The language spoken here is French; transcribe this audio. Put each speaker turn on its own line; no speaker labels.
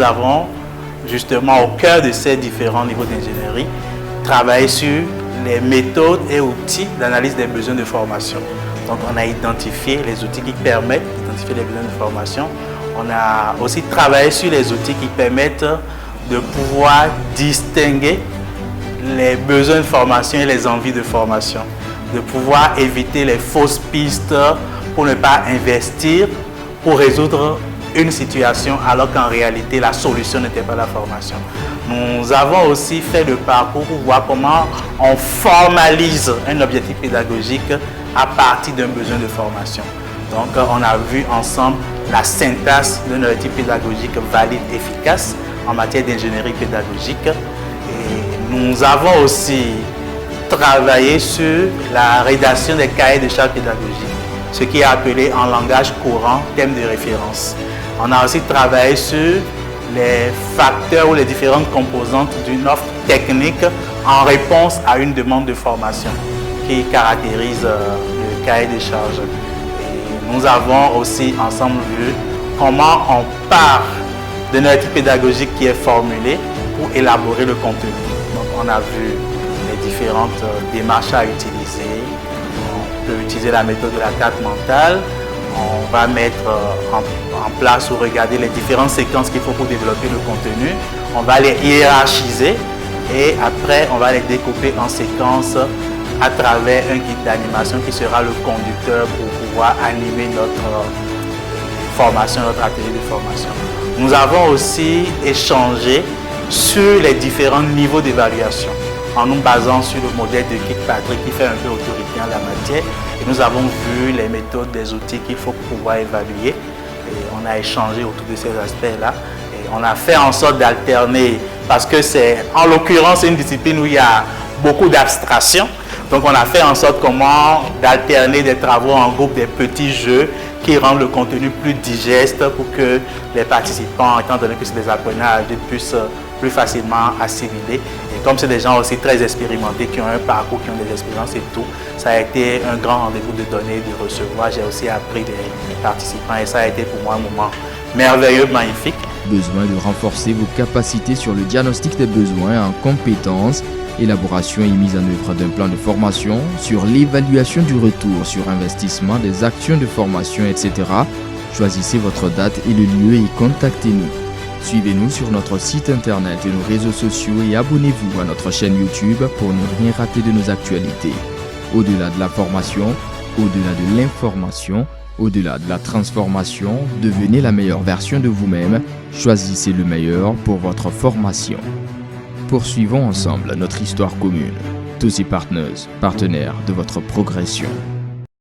nous avons justement au cœur de ces différents niveaux d'ingénierie travaillé sur les méthodes et outils d'analyse des besoins de formation. Donc on a identifié les outils qui permettent d'identifier les besoins de formation. On a aussi travaillé sur les outils qui permettent de pouvoir distinguer les besoins de formation et les envies de formation, de pouvoir éviter les fausses pistes pour ne pas investir, pour résoudre une situation alors qu'en réalité la solution n'était pas la formation. Nous avons aussi fait le parcours pour voir comment on formalise un objectif pédagogique à partir d'un besoin de formation. Donc on a vu ensemble la syntaxe d'un objectif pédagogique valide, efficace en matière d'ingénierie pédagogique. Et nous avons aussi travaillé sur la rédaction des cahiers de charges pédagogiques, ce qui est appelé en langage courant thème de référence. On a aussi travaillé sur les facteurs ou les différentes composantes d'une offre technique en réponse à une demande de formation qui caractérise le cahier de charges. Et nous avons aussi ensemble vu comment on part d'un objectif pédagogique qui est formulé pour élaborer le contenu. Donc on a vu les différentes démarches à utiliser. On peut utiliser la méthode de la carte mentale. On va mettre en place ou regarder les différentes séquences qu'il faut pour développer le contenu. On va les hiérarchiser et après on va les découper en séquences à travers un guide d'animation qui sera le conducteur pour pouvoir animer notre formation, notre atelier de formation. Nous avons aussi échangé sur les différents niveaux d'évaluation en nous basant sur le modèle de Kirkpatrick qui fait un peu autorité en la matière. Et nous avons vu les méthodes, des outils qu'il faut pouvoir évaluer. Et on a échangé autour de ces aspects-là. Et on a fait en sorte d'alterner, parce que c'est en l'occurrence une discipline où il y a beaucoup d'abstraction. Donc on a fait en sorte comment d'alterner des travaux en groupe, des petits jeux qui rendent le contenu plus digeste pour que les participants, étant donné que c'est des apprenants adultes, puissent plus facilement assimiler. Et comme c'est des gens aussi très expérimentés, qui ont un parcours, qui ont des expériences et tout, ça a été un grand rendez-vous de donner, de recevoir. J'ai aussi appris des participants et ça a été pour moi un moment merveilleux, magnifique.
Besoin de renforcer vos capacités sur le diagnostic des besoins en compétences, élaboration et mise en œuvre d'un plan de formation, sur l'évaluation du retour sur investissement des actions de formation, etc. Choisissez votre date et le lieu et contactez-nous. Suivez-nous sur notre site internet et nos réseaux sociaux et abonnez-vous à notre chaîne YouTube pour ne rien rater de nos actualités. Au-delà de la formation, au-delà de l'information, au-delà de la transformation, devenez la meilleure version de vous-même. Choisissez le meilleur pour votre formation. Poursuivons ensemble notre histoire commune. Tous et partners, partenaires de votre progression.